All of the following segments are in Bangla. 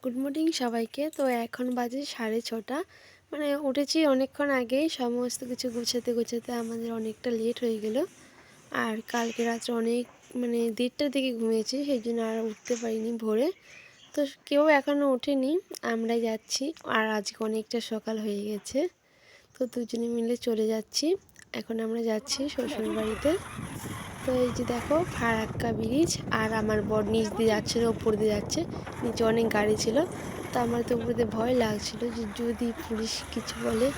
গুড মর্নিং সবাইকে। তো এখন বাজে 6:30। মানে উঠেছি অনেকক্ষণ আগেই, সমস্ত কিছু গুছাতে গুছাতে আমাদের অনেকটা লেট হয়ে গেল। আর কালকে রাত্রে অনেক মানে 1:30টার দিকে ঘুমিয়েছি, সেই জন্য আর উঠতে পারিনি ভোরে। তো কেউ এখনও ওঠেনি, আমরাই যাচ্ছি। আর আজকে অনেকটা সকাল হয়ে গেছে, তো দুজনে মিলে চলে যাচ্ছি। এখন আমরা যাচ্ছি শ্বশুর বাড়িতে। তো এই যে দেখো ফারাক্কা ব্রিজ, আর আমার বর নিচ দিয়ে যাচ্ছে না, উপর দিয়ে যাচ্ছে। নিচে অনেক গাড়ি ছিল, তো আমার তো উপরে দিয়ে ভয় লাগছিল যে যদি পুলিশ কিছু বলে।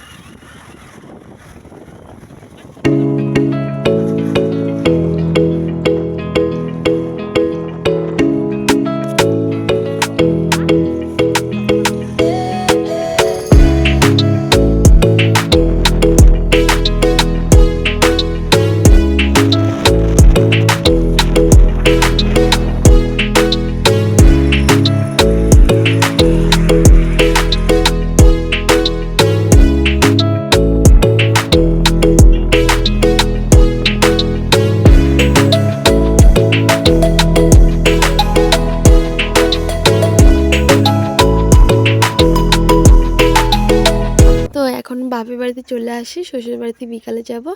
এখন বাপের বাড়িতে চলে আসি, শ্বশুর বাড়িতে বিকালে যাব।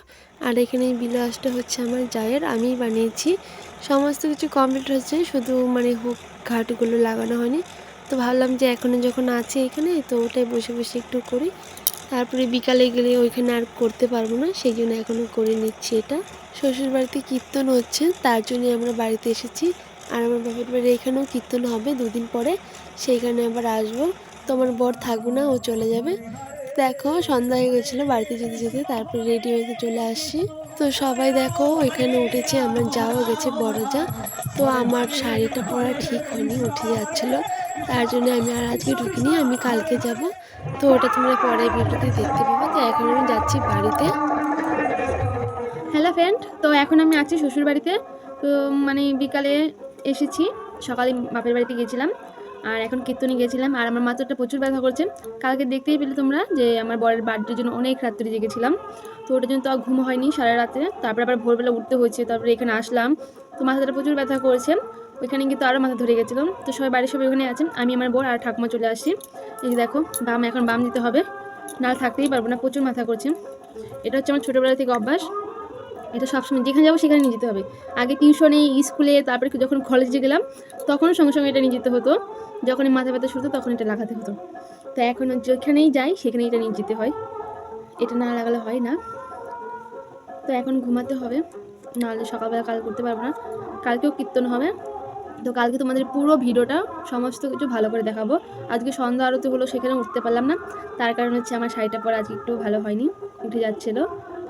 আর এখানে বিলাসটা হচ্ছে আমার জায়ের, আমিই বানিয়েছি। সমস্ত কিছু কমপ্লিট হচ্ছে, শুধু মানে হুক ঘাটগুলো লাগানো হয়নি। তো ভাবলাম যে এখনও যখন আছে এখানে, তো ওটাই বসে বসে একটু করি। তারপরে বিকালে গেলে ওইখানে আর করতে পারবো না, সেই জন্য এখনও করে নিচ্ছি এটা। শ্বশুর বাড়িতে কীর্তন হচ্ছে, তার জন্য আমরা বাড়িতে এসেছি। আর আমার বাপের বাড়ি এখানেও কীর্তন হবে 2 দিন পরে, সেইখানে আবার আসবো। তো আমার বর থাকবো না, ও চলে যাবে। দেখো সন্ধ্যা হয়ে গেছিলো বাড়িতে যেতে যেতে, তারপরে রেডি হয়ে চলে আসছি। তো সবাই দেখো ওইখানে উঠেছে, আমার যাও গেছে বড় যা। তো আমার শাড়িটা পরা ঠিক হয়নি, উঠে যাচ্ছিলো, তার জন্য আমি আর আজকে ঢুকিনি, আমি কালকে যাব। তো ওটা তোমরা পরে ভিডিওতে দেখতে পাবে। তো এখন আমি যাচ্ছি বাড়িতে। হ্যালো ফ্রেন্ড, তো এখন আমি আছি শ্বশুর বাড়িতে। তো মানে বিকালে এসেছি, সকালে বাপের বাড়িতে গিয়েছিলাম, আর এখন কীর্তনে গিয়েছিলাম। আর আমার মাথাটা প্রচুর ব্যথা করছে। কালকে দেখতেই পেলে তোমরা যে আমার বরের বার্থডের জন্য অনেক রাত্রে জেগেছিলাম। তো ওটার জন্য তো আর ঘুম হয়নি সারা রাতে, তারপরে আবার ভোরবেলা উঠতে হয়েছে, তারপরে এখানে আসলাম। তো মাথাটা প্রচুর ব্যথা করেছে, ওইখানে কিন্তু আরও মাথা ধরে গেছিলো। তো সবাই বাড়ির সবাই ওখানে আছেন, আমি আমার বর আর ঠাকুমা চলে আসছি। এই যে দেখো এখন বাম দিতে হবে, না থাকতেই পারবো না, প্রচুর মাথা করছে। এটা হচ্ছে আমার ছোটোবেলা থেকে অভ্যাস, এটা সবসময় যেখানে যাবো সেখানে নিয়ে যেতে হবে। আগে টিউশনে, স্কুলে, তারপরে যখন কলেজে গেলাম তখনও সঙ্গে সঙ্গে এটা নিয়ে যেতে হতো। যখন মাথা ব্যথা শুরু হতো তখন এটা লাগাতে হতো। তো এখন যেখানেই যাই সেখানে এটা নিয়ে যেতে হয়, এটা না লাগালে হয় না। তো এখন ঘুমাতে হবে, নাহলে সকালবেলা কাল করতে পারবো না। কালকেও কীর্তন হবে, তো কালকে তোমাদের পুরো ভিডিওটা সমস্ত কিছু ভালো করে দেখাবো। আজকে সন্ধ্যা আরতি হলো, সেখানে উঠতে পারলাম না, তার কারণ হচ্ছে আমার শাড়িটা পরা আজকে একটু ভালো হয়নি, উঠে যাচ্ছিলো।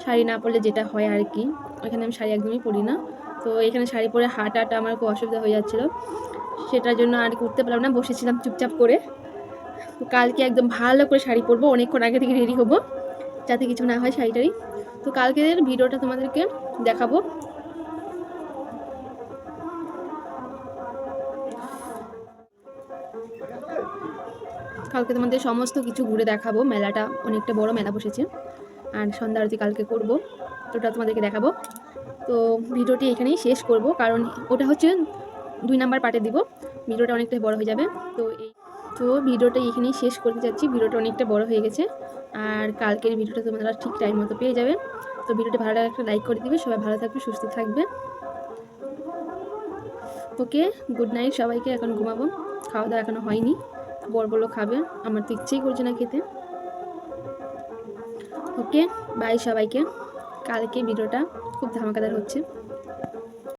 শাড়ি না পরলে যেটা হয় আর কি, ওইখানে আমি শাড়ি একদমই পরি না। তো এখানে শাড়ি পরে হাঁটাটা আমার খুব অসুবিধা হয়ে যাচ্ছিলো, সেটার জন্য আর কি উঠতে পারলাম না, বসেছিলাম চুপচাপ করে। তো কালকে একদম ভালো করে শাড়ি পরবো, অনেকক্ষণ আগে থেকে রেডি হবো যাতে কিছু না হয় শাড়িটারই। তো কালকের ভিডিওটা তোমাদেরকে দেখাবো। কালকে তোমাদের সমস্ত কিছু ঘুরে দেখাবো, মেলাটা অনেকটা বড় মেলা বসেছে, আর সন্ধ্যা আরতি কালকে করবো, তো ওটা তোমাদেরকে দেখাবো। তো ভিডিওটি এখানেই শেষ করব, কারণ ওটা হচ্ছে 2 নাম্বার পার্টে দিব, ভিডিওটা অনেকটাই বড় হয়ে যাবে। তো ভিডিওটা এখানেই শেষ করতে যাচ্ছি, ভিডিওটা অনেকটা বড় হয়ে গেছে। আর কালকের ভিডিওটা তোমরা ঠিক টাইম মতো পেয়ে যাবে। তো ভিডিওটা ভালো লাগলে একটা লাইক করে দিবে, সবাই ভালো থাকবে, সুস্থ থাকবে। ওকে, গুড নাইট সবাইকে। এখন ঘুমাবো, খাওয়া দাওয়া এখনো হয়নি, বর বললো খাবে, আমার তো ইচ্ছেই করছে না খেতে। ওকে, বাই সবাইকে। কালকে ভিডিওটা খুব ধামাকাদার হচ্ছে।